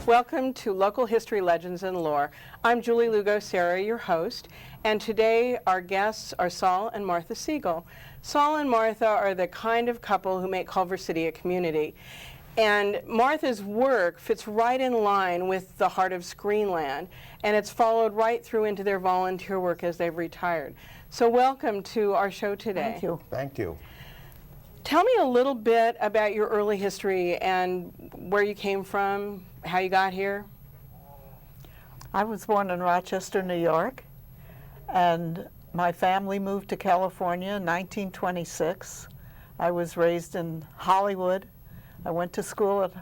Welcome to Local History, Legends, and Lore. I'm Julie Lugo, Cerra, your host, and today our guests are Saul and Martha Sigall. Saul and Martha are the kind of couple who make Culver City a community. And Martha's work fits right in line with the heart of Screenland, and it's followed right through into their volunteer work as they've retired. So welcome to our show today. Thank you. Thank you. Tell me a little bit about your early history and where you came from, how you got here. I was born in Rochester, New York, and my family moved to California in 1926. I was raised in Hollywood. I went to school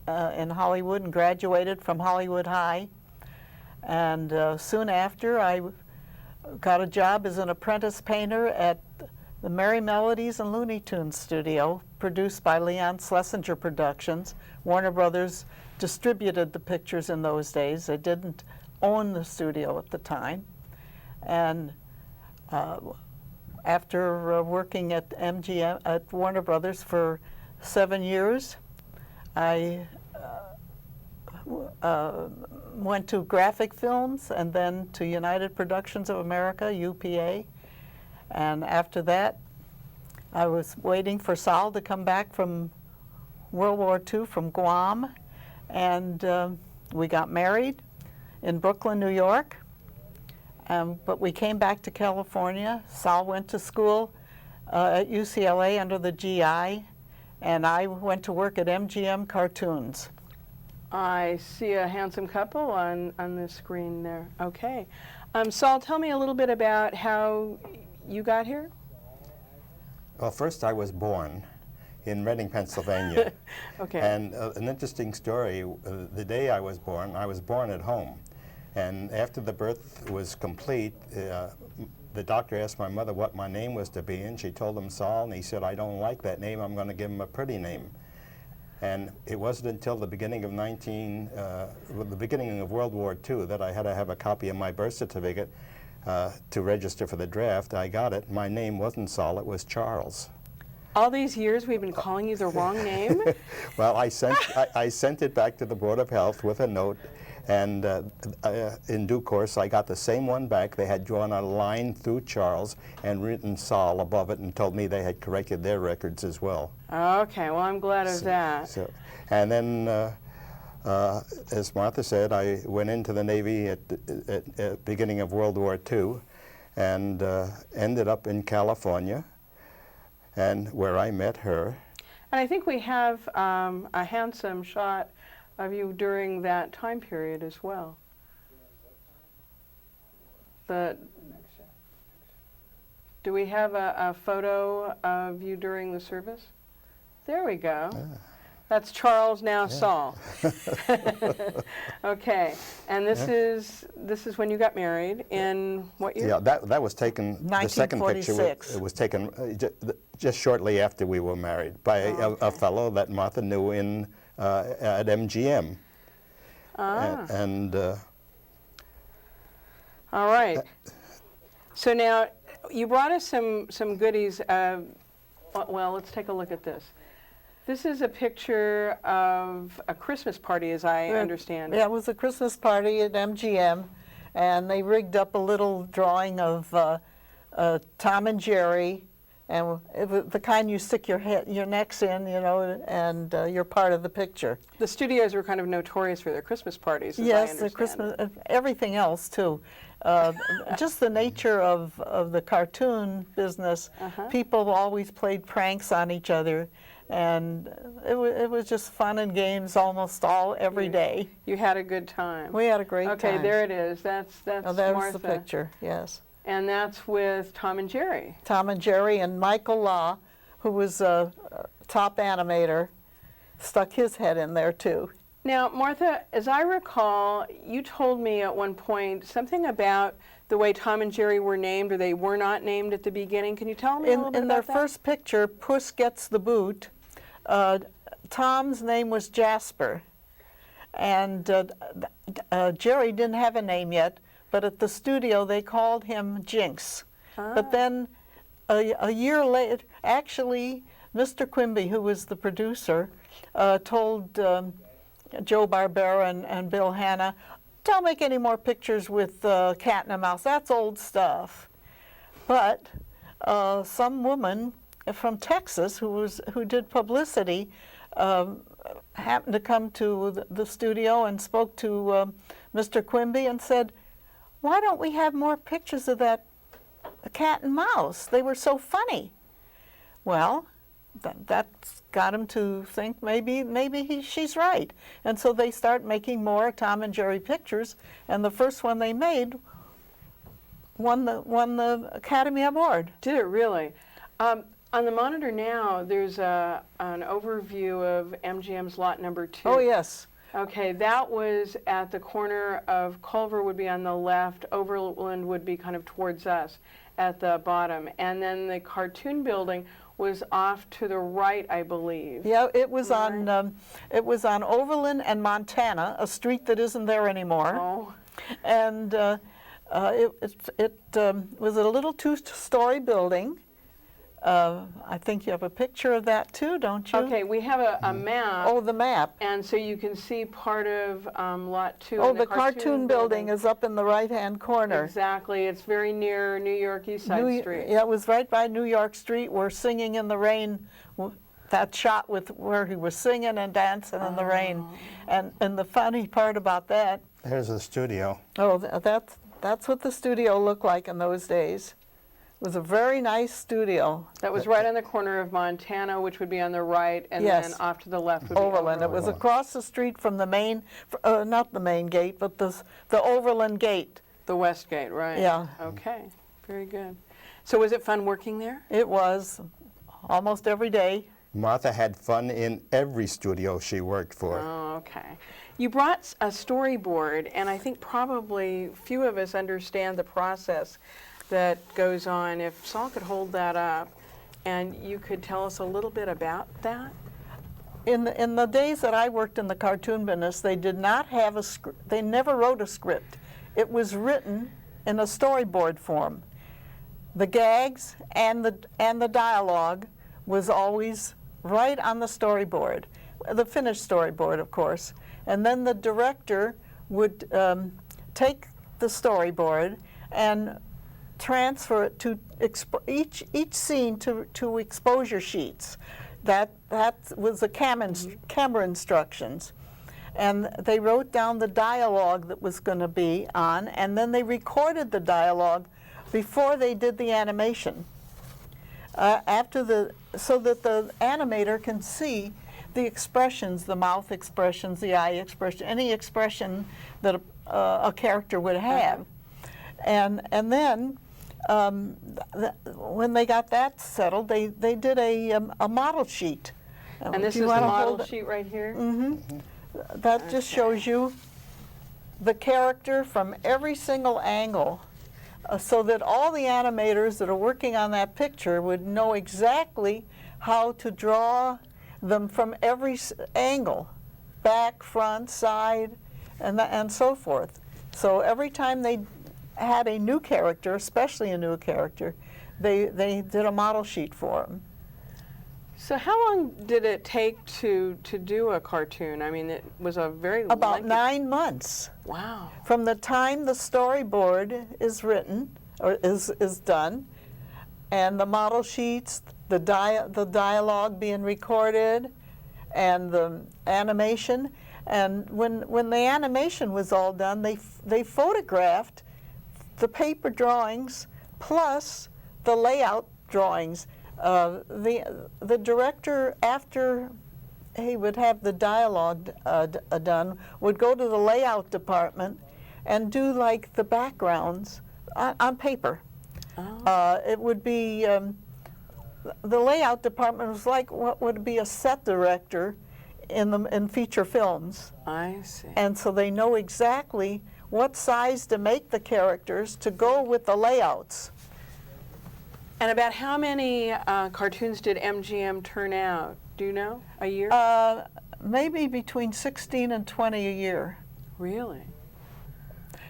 in Hollywood and graduated from Hollywood High. And soon after, I got a job as an apprentice painter at the Merry Melodies and Looney Tunes studio, produced by Leon Schlesinger Productions. Warner Brothers distributed the pictures in those days. They didn't own the studio at the time. And after working at MGM, at Warner Brothers for 7 years, I went to Graphic Films and then to United Productions of America, UPA. And after that, I was waiting for Saul to come back from World War II from Guam, and we got married in Brooklyn, New York. But we came back to California. Saul went to school at UCLA under the GI, and I went to work at MGM Cartoons. I see a handsome couple on the screen there. Okay. Saul, tell me a little bit about how you got here? Well, first I was born in Reading, Pennsylvania. Okay. And an interesting story, the day I was born at home. And after the birth was complete, the doctor asked my mother what my name was to be, and she told him Saul, and he said, I don't like that name, I'm going to give him a pretty name. And it wasn't until the beginning of the beginning of World War II that I had to have a copy of my birth certificate to register for the draft. I got it. My name wasn't Saul, it was Charles. All these years we've been calling you the wrong name? Well, I sent it back to the Board of Health with a note, and in due course I got the same one back. They had drawn a line through Charles and written Saul above it and told me they had corrected their records as well. Okay, well I'm glad of that. And then as Martha said, I went into the Navy at the beginning of World War II and ended up in California, and where I met her. And I think we have a handsome shot of you during that time period as well. Do we have a photo of you during the service? There we go. Yeah. That's Charles, now Saul. Okay, and this is when you got married in what year? Yeah, that was taken. 1946. The second picture was taken just shortly after we were married by a fellow that Martha knew in at MGM. All right. So now you brought us some goodies. Well, let's take a look at this. This is a picture of a Christmas party, as I understand it. Yeah, it was a Christmas party at MGM, and they rigged up a little drawing of Tom and Jerry, and it was the kind you stick your necks in, you know, and you're part of the picture. The studios were kind of notorious for their Christmas parties, as I yes, understand the Christmas, it. Everything else too. Just the nature of the cartoon business. People always played pranks on each other. And it was just fun and games almost every day. You had a good time. We had a great time. Okay, there it is. That's that Martha. was the picture, yes. And that's with Tom and Jerry. Tom and Jerry, and Michael Law, who was a top animator, stuck his head in there too. Now, Martha, as I recall, you told me at one point something about the way Tom and Jerry were named, or they were not named at the beginning. Can you tell me a little bit about that? In their first picture, Puss Gets the Boot, Tom's name was Jasper, and Jerry didn't have a name yet, but at the studio they called him Jinx. But then a year later, actually, Mr. Quimby, who was the producer, told Joe Barbera and Bill Hanna, don't make any more pictures with cat and a mouse. That's old stuff. But some woman from Texas who did publicity happened to come to the studio and spoke to Mr. Quimby and said, "Why don't we have more pictures of that cat and mouse? They were so funny." Well, that's got him to think maybe she's right, and so they start making more Tom and Jerry pictures, and the first one they made won the Academy Award. Did it really? On the monitor now, there's an overview of MGM's lot number 2. Oh yes. Okay, that was at the corner of Culver would be on the left, Overland would be kind of towards us at the bottom, and then the cartoon building was off to the right, I believe. Yeah, it was Right. on Overland and Montana, a street that isn't there anymore. Oh, And it was a little 2-story building. I think you have a picture of that too, don't you? okay, we have a map, Oh, the map. and so you can see part of lot 2. Oh, and the cartoon building is up in the right-hand corner. Exactly, it's very near New York East Side Street. Yeah, it was right by New York Street where Singing in the Rain, that shot with where he was singing and dancing in the rain. And the funny part about that, Here's the studio. oh, that's what the studio looked like in those days. It was a very nice studio. That was right on the corner of Montana, which would be on the right, and Yes. then off to the left would be Overland. It was across the street from the main, not the main gate, but the Overland gate. the West Gate, right? Yeah. Okay, very good. So was it fun working there? It was almost every day. Martha had fun in every studio she worked for. Oh, okay. You brought a storyboard, and I think probably few of us understand the process that goes on. If Saul could hold that up, and you could tell us a little bit about that. In the days that I worked in the cartoon business, they did not have a script. They never wrote a script. It was written in a storyboard form. The gags and the dialogue was always right on the storyboard, the finished storyboard, of course. And then the director would take the storyboard and transfer it to each scene to exposure sheets. That was the camera instructions. And they wrote down the dialogue that was going to be on, and then they recorded the dialogue before they did the animation. So that the animator can see the expressions, the mouth expressions, the eye expression, any expression that a character would have. And then when they got that settled, they did a model sheet. And this Do you is the wanna model hold it? sheet right here? That just shows you the character from every single angle, so that all the animators that are working on that picture would know exactly how to draw them from every angle, back, front, side, and so forth. So every time they had a new character, especially a new character, they did a model sheet for them. So how long did it take to do a cartoon? I mean, it was a very About lengthy... 9 months. Wow. From the time the storyboard is written, or is done, and the model sheets, the dialogue being recorded, and the animation. And when the animation was all done, they photographed the paper drawings plus the layout drawings. The director, after he would have the dialogue done, would go to the layout department and do like the backgrounds on paper. Oh. It would be, the layout department was like what would be a set director in feature films. I see. And so they know exactly what size to make the characters to go with the layouts. And about how many cartoons did MGM turn out? Do you know? A year? Maybe between 16 and 20 a year. Really?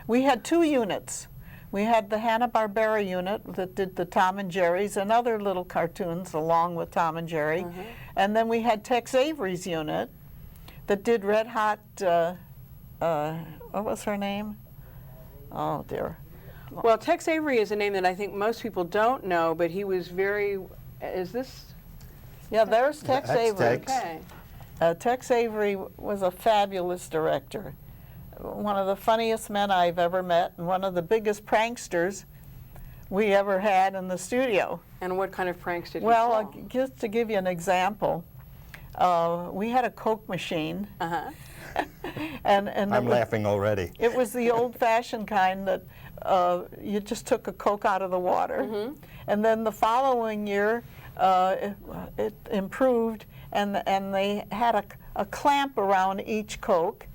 We had 2 units. We had the Hanna-Barbera unit that did the Tom and Jerry's and other little cartoons along with Tom and Jerry. And then we had Tex Avery's unit, that did Red Hot, what was her name? Oh dear. Well, Tex Avery is a name that I think most people don't know, but he was very, is this? Yeah, there's Tex That's Avery. Tex. Okay. Tex Avery was a fabulous director. One of the funniest men I've ever met, and one of the biggest pranksters we ever had in the studio. And what kind of pranks did he Well, pull? just to give you an example, we had a Coke machine, Uh-huh. and I'm laughing already. it was the old-fashioned kind that you just took a Coke out of the water, and then the following year it improved, and they had a clamp around each Coke,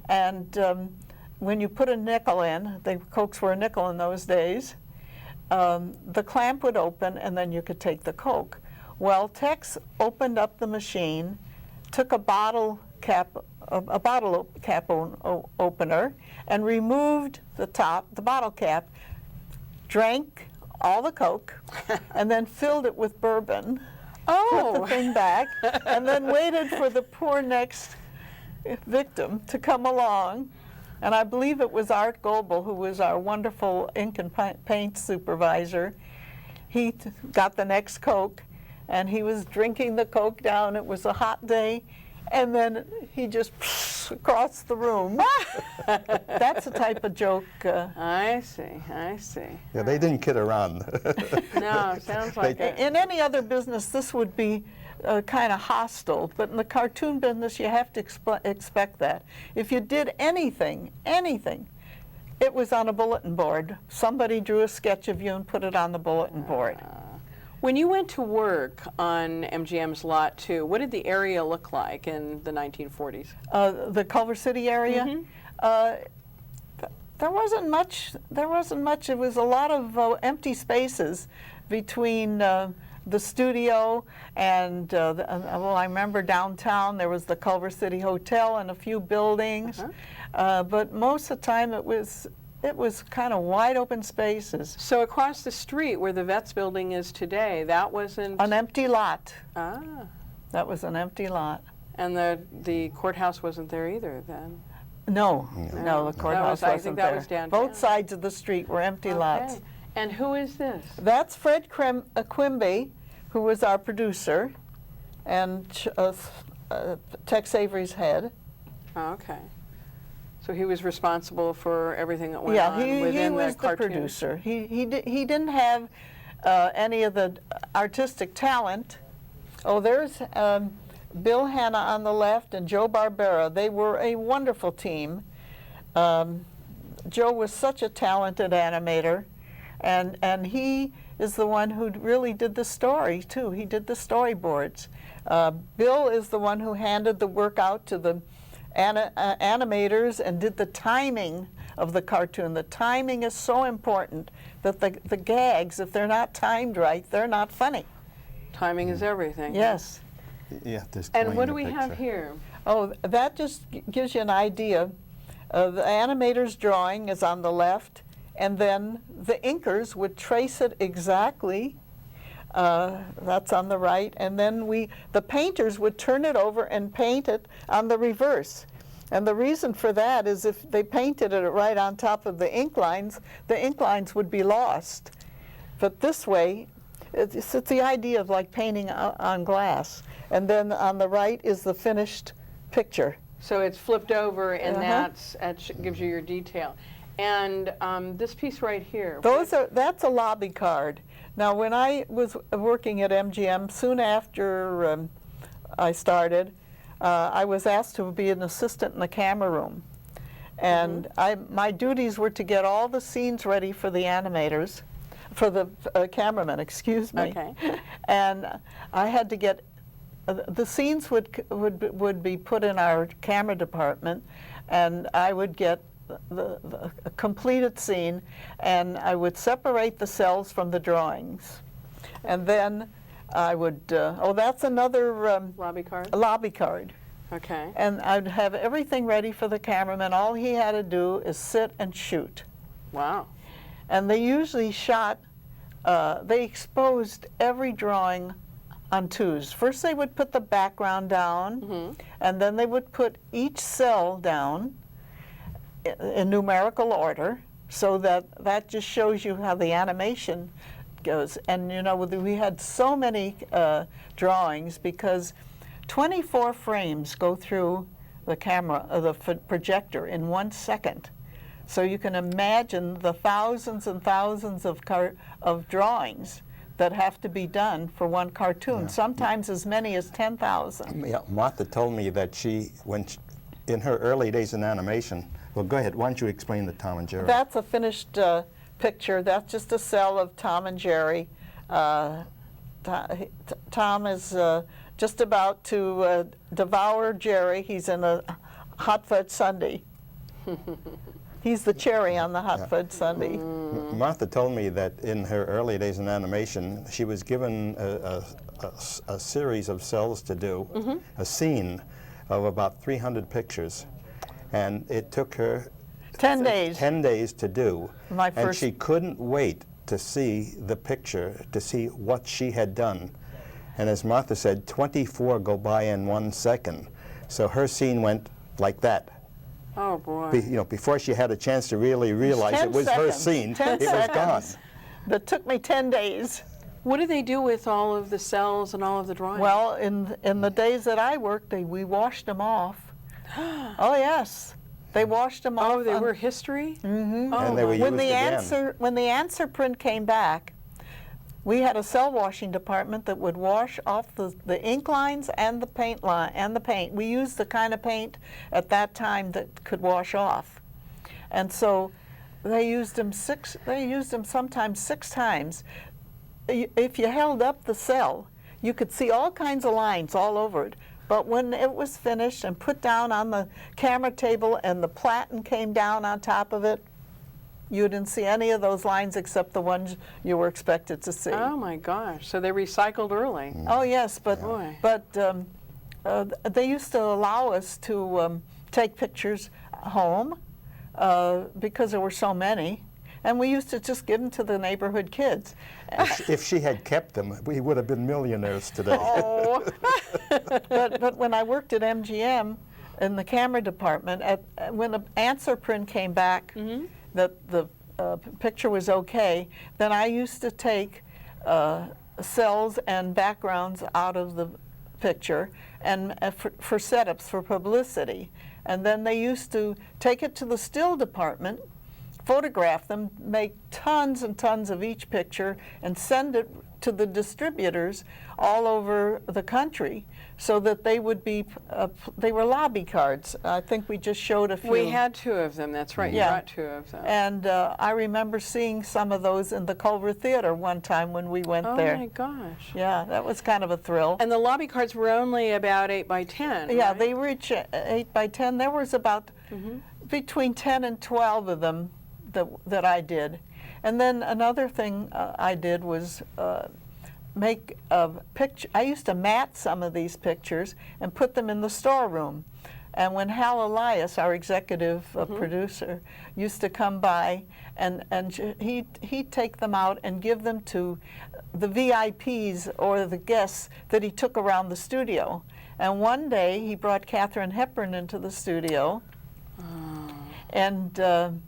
and when you put a nickel in, the Cokes were a nickel in those days, the clamp would open, and then you could take the Coke. Well, Tex opened up the machine, took a bottle cap opener, and removed the bottle cap, drank all the Coke, and then filled it with bourbon, put the thing back, and then waited for the poor next victim to come along. And I believe it was Art Goebel, who was our wonderful ink and paint supervisor. He got the next Coke, and he was drinking the Coke down. It was a hot day, and then he just across the room. That's the type of joke. I see. Yeah, they didn't kid around. No, sounds like it. In any other business, this would be kind of hostile, but in the cartoon business, you have to expect that. If you did anything, it was on a bulletin board. Somebody drew a sketch of you and put it on the bulletin board. When you went to work on MGM's Lot 2, what did the area look like in the 1940s? The Culver City area, there wasn't much. It was a lot of empty spaces between the studio and well, I remember downtown there was the Culver City Hotel and a few buildings, but most of the time it was kind of wide open spaces. So across the street where the Vets building is today, that wasn't An empty lot. Ah, That was an empty lot. and the courthouse wasn't there either then. No, the courthouse I wasn't think that there. was downtown. Both sides of the street were empty lots. Okay. And who is this? That's Fred Quimby, who was our producer, and Tex Avery's head. Oh, okay. So he was responsible for everything that went Yeah, on he within was the the cartoon. producer. He didn't have any of the artistic talent. Oh, there's Bill Hanna on the left and Joe Barbera. They were a wonderful team. Joe was such a talented animator, and he is the one who really did the story too. He did the storyboards. Bill is the one who handed the work out to the animators and did the timing of the cartoon. The timing is so important that the gags, if they're not timed right, they're not funny. Timing is everything. Yes. Yeah, And what do we have here? Oh, that just gives you an idea. The animator's drawing is on the left, and then the inkers would trace it exactly. That's on the right, and then the painters would turn it over and paint it on the reverse. And the reason for that is if they painted it right on top of the ink lines would be lost. But this way, it's the idea of like painting on glass. And then on the right is the finished picture. So it's flipped over, and Uh-huh. that gives you your detail. And this piece right here. That's a lobby card. Now, when I was working at MGM, soon after I started, I was asked to be an assistant in the camera room. And my duties were to get all the scenes ready for the animators, for the cameramen, excuse me. Okay. And I had to get, the scenes would be put in our camera department, and I would get the completed scene, and I would separate the cells from the drawings. And then I would, that's another Lobby card? lobby card. Okay. And I'd have everything ready for the cameraman. All he had to do is sit and shoot. Wow. And they usually shot, they exposed every drawing on twos. First they would put the background down, and then they would put each cell down in numerical order, so that just shows you how the animation goes. And you know, we had so many drawings because 24 frames go through the camera, the projector in 1 second. So you can imagine the thousands and thousands of drawings that have to be done for one cartoon, sometimes as many as 10,000. Yeah, Martha told me that in her early days in animation, well, go ahead, why don't you explain the Tom and Jerry? That's a finished picture. That's just a cell of Tom and Jerry. Tom is just about to devour Jerry. He's in a hot fudge sundae. He's the cherry on the hot fudge sundae. Martha told me that in her early days in animation, she was given a series of cells to do, a scene of about 300 pictures. And it took her 10 days. 10 days to do. My and first- she couldn't wait to see the picture, to see what she had done. And as Martha said, 24 go by in 1 second. So her scene went like that. Oh, boy. You know, before she had a chance to really realize 10 it was her seconds. scene, 10 it was gone. seconds. That took me 10 days. What do they do with all of the cells and all of the drawings? Well, in the days that I worked, we washed them off. Oh yes, they washed them off. oh, they were history? Mm-hmm. Oh, And they were when used the again. when the answer print came back, we had a cell washing department that would wash off the ink lines and the paint line and the paint. We used the kind of paint at that time that could wash off, and so they used them sometimes 6 times. If you held up the cell, you could see all kinds of lines all over it. But when it was finished and put down on the camera table and the platen came down on top of it, you didn't see any of those lines except the ones you were expected to see. Oh, my gosh. So they recycled early. Oh yes, but Boy. they used to allow us to take pictures home because there were so many, and we used to just give them to the neighborhood kids. If she had kept them, we would have been millionaires today. Oh. but when I worked at MGM in the camera department, when the answer print came back that the picture was okay, then I used to take cells and backgrounds out of the picture and for setups for publicity. And then they used to take it to the still department, photograph them, make tons and tons of each picture, and send it to the distributors all over the country so that they would be, they were lobby cards. I think we just showed a few. We had 2 of them. That's right. Yeah. You got 2 of them. And I remember seeing some of those in the Culver Theater one time when we went Oh, there. my gosh. Yeah, that was kind of a thrill. And the lobby cards were only about 8 by 10. Yeah, right? they reach 8 by 10. There was about between 10 and 12 of them that I did. And then another thing I did was make a picture. I used to mat some of these pictures and put them in the storeroom. And when Hal Elias, our executive producer, used to come by, and he'd take them out and give them to the VIPs or the guests that he took around the studio. And one day he brought Katharine Hepburn into the studio, and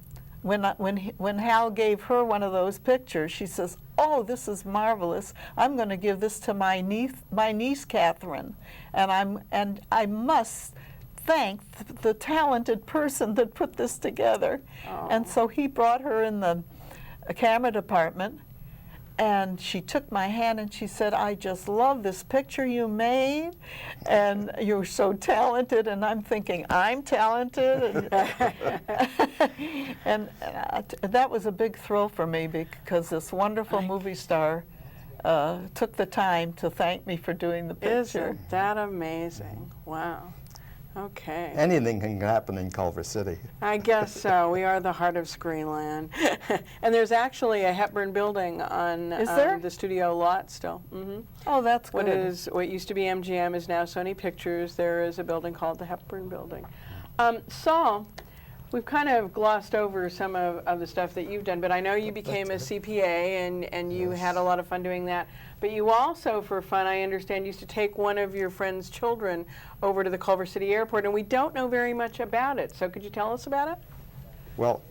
when Hal gave her one of those pictures, she says, "Oh, this is marvelous! I'm going to give this to my niece Katharine, and I must thank the talented person that put this together." Oh. And so he brought her in the camera department, and she took my hand and she said, "I just love this picture you made, and you're so talented." And I'm thinking, I'm talented? And that was a big thrill for me because this wonderful movie star took the time to thank me for doing the picture. Isn't that amazing? Wow. Okay. Anything can happen in Culver City. I guess so. We are the heart of Screenland. And there's actually a Hepburn building on Is there? the studio lot still. Oh, that's good. What used to be MGM is now Sony Pictures. There is a building called the Hepburn Building. Saul, We've kind of glossed over some of the stuff that you've done, but I know you became a CPA and you had a lot of fun doing that. But you also, for fun, I understand, used to take one of your friend's children over to the Culver City Airport, and we don't know very much about it. So could you tell us about it? Well,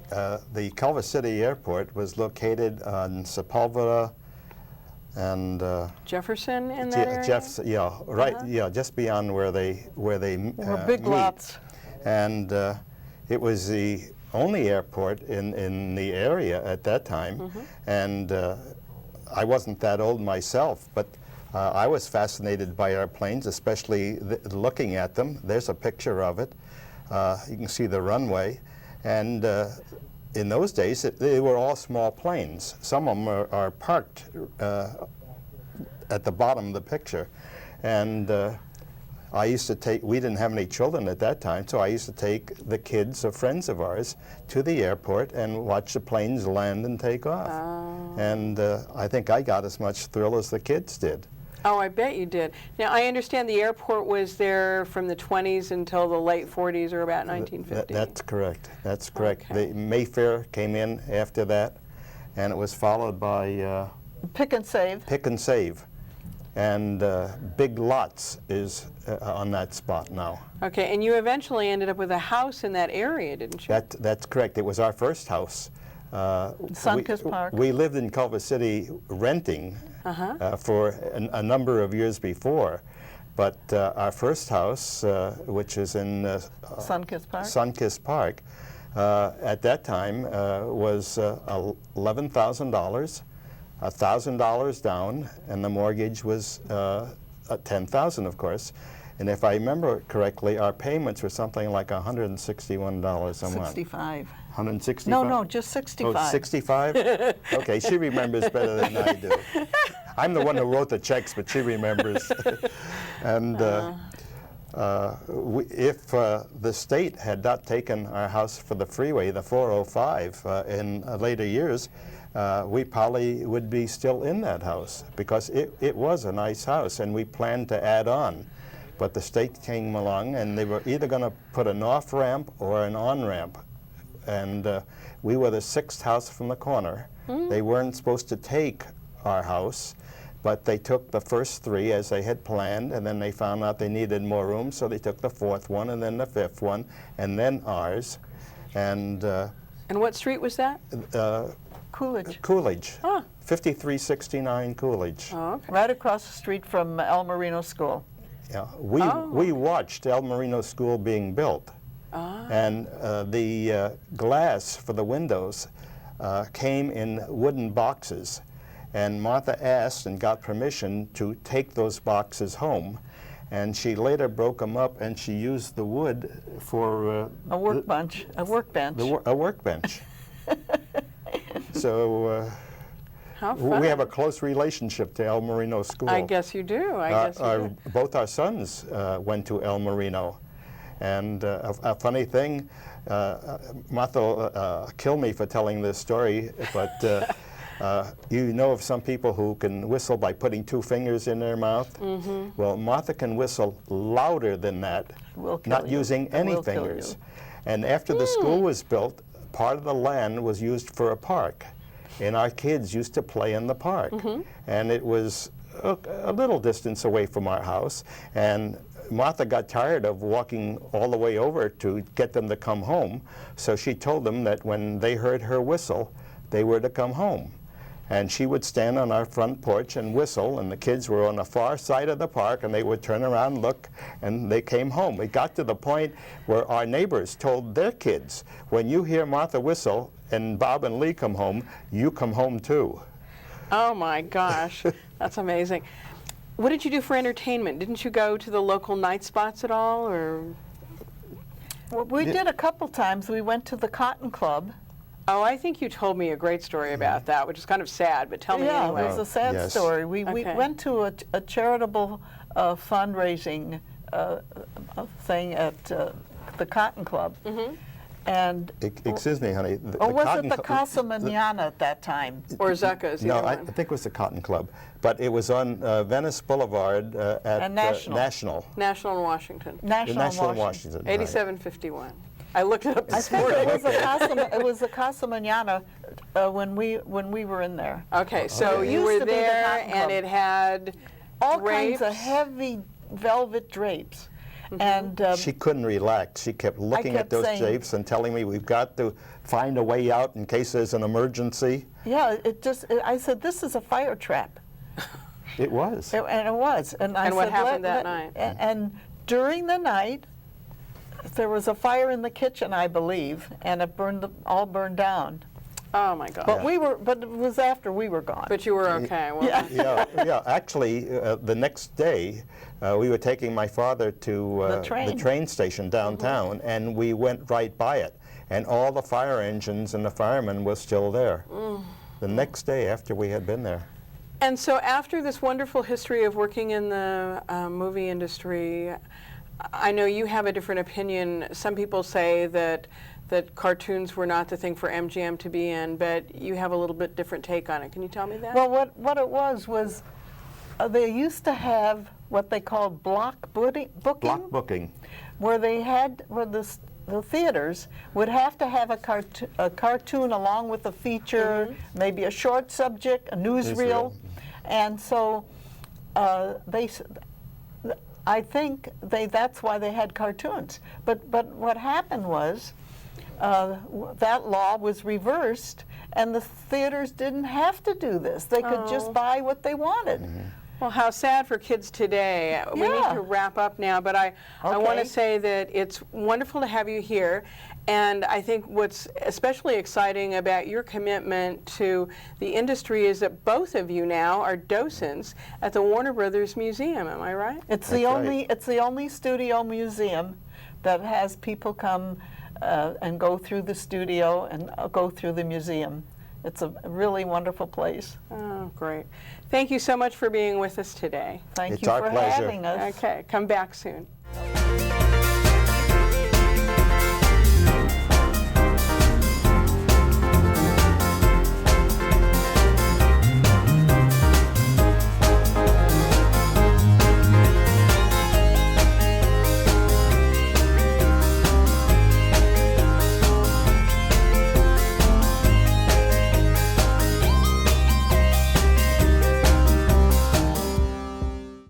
the Culver City Airport was located on Sepulveda and Jefferson in that area? yeah, right, yeah, just beyond where they Were big meet. lots. And it was the only airport in the area at that time, and I wasn't that old myself, but I was fascinated by airplanes, especially looking at them. There's a picture of it. You can see the runway, and in those days they were all small planes. Some of them are parked at the bottom of the picture, and I used to take, we didn't have any children at that time, so I used to take the kids of friends of ours to the airport and watch the planes land and take off. Oh. And I think I got as much thrill as the kids did. Oh, I bet you did. Now, I understand the airport was there from the 20s until the late 40s or about 1950. That's correct. That's correct. Okay. The Mayfair came in after that, and it was followed by Pick and Save. Pick and Save. And Big Lots is on that spot now. Okay, and you eventually ended up with a house in that area, didn't you? That's correct. It was our first house. Sunkist Park. We lived in Culver City renting for a number of years before, but our first house, which is in Sunkist Park. Sunkist Park, at that time was $11,000. $1,000 down, and the mortgage was $10,000, of course. And if I remember correctly, our payments were something like $161 a month. 65. 165? No, just 65. Oh, 65? Okay, she remembers better than I do. I'm the one who wrote the checks, but she remembers. And if the state had not taken our house for the freeway, the 405, in later years, we probably would be still in that house, because it was a nice house, and we planned to add on. But the state came along, and they were either going to put an off-ramp or an on-ramp. And we were the sixth house from the corner. They weren't supposed to take our house, but they took the first three as they had planned, and then they found out they needed more room, so they took the fourth one, and then the fifth one, and then ours. And what street was that? Coolidge. Coolidge. Ah. 5369 Coolidge. Oh, okay. Right across the street from El Marino School. Yeah, we watched El Marino School being built, and the glass for the windows came in wooden boxes, and Martha asked and got permission to take those boxes home, and she later broke them up, and she used the wood for A workbench. a workbench. So How fun. we have a close relationship to El Marino School. I guess you do. I guess you do. Both our sons went to El Marino. And a funny thing, Martha will kill me for telling this story, but you know of some people who can whistle by putting two fingers in their mouth? Well, Martha can whistle louder than that, not using any fingers. And after the school was built, part of the land was used for a park, and our kids used to play in the park. And it was a little distance away from our house, and Martha got tired of walking all the way over to get them to come home, so she told them that when they heard her whistle, they were to come home. And she would stand on our front porch and whistle, and the kids were on the far side of the park, and they would turn around, look, and they came home. It got to the point where our neighbors told their kids, when you hear Martha whistle and Bob and Lee come home, you come home too. Oh my gosh, that's amazing. What did you do for entertainment? Didn't you go to the local night spots at all, or? Well, we did a couple times. We went to the Cotton Club. Oh, I think you told me a great story about that, which is kind of sad, but tell me anyway. Yeah, it was a sad Yes. story. We Okay. went to a charitable fundraising thing at the Cotton Club. And Excuse me, honey. was Cotton it the Cl- Casa Manana at that time? Or Zucca's, No, either I one. think it was the Cotton Club, but it was on Venice Boulevard at And National. National. National in Washington. National, National in Washington. Washington. right. 8751. I looked it up I this think morning. it was a Casa Mañana when we were in there. Okay, so It you used were to be the there, Cotton and Club. it had All drapes. kinds of heavy velvet drapes. Mm-hmm. And She couldn't relax. She kept looking at kept those saying- drapes and telling me we've got to find a way out in case there's an emergency. yeah, I said, this is a fire trap. It was. And it was. And I And what said, happened that night? And during the night, there was a fire in the kitchen, I believe, and it all burned down. Oh my God. But it was after we were gone. But you were okay. Well, Yeah. Actually, the next day, we were taking my father to The train. train station downtown, and we went right by it. And all the fire engines and the firemen were still there. The next day after we had been there. And so after this wonderful history of working in the movie industry, I know you have a different opinion. Some people say that cartoons were not the thing for MGM to be in, but you have a little bit different take on it. Can you tell me that? Well, what it was they used to have what they called block booking. Block booking. Where the theaters would have to have a cartoon along with a feature, maybe a short subject, a newsreel. And so I think that's why they had cartoons. But what happened was that law was reversed, and the theaters didn't have to do this. They could just buy what they wanted. Well, how sad for kids today. We need Yeah. to wrap up now, but I want to Okay. say that it's wonderful to have you here. And I think what's especially exciting about your commitment to the industry is that both of you now are docents at the Warner Brothers Museum. Am I right? It's That's right. it's the only studio museum that has people come and go through the studio and go through the museum. It's a really wonderful place. Oh, great. Thank you so much for being with us today. Thank It's you our for pleasure. having us. Okay, come back soon.